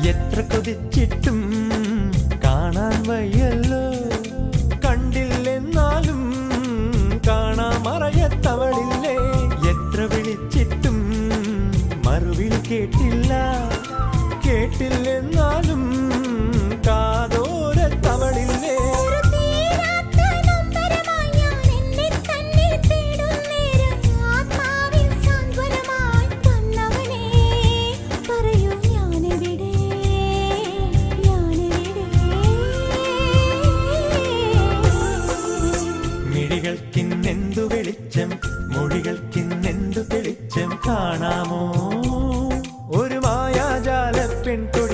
എത്ര കൊതിച്ചിട്ടും കാണാൻ വയ്യല്ലോ, കണ്ടില്ലെന്നാലും കാണാമറയത്തവളില്ലേ. എത്ര വിളിച്ചിട്ടും മറുവിളി കേട്ടില്ല, കേട്ടില്ലെന്നാലും കാതോരത്തവളില്ലേ. മിഴികൾക്കിന്നെന്തു വെളിച്ചം, മൊഴികൾക്കിന്നെന്തു തെളിച്ചം കാണാമോ ഒരു മായാജാല പെൺകൊടി.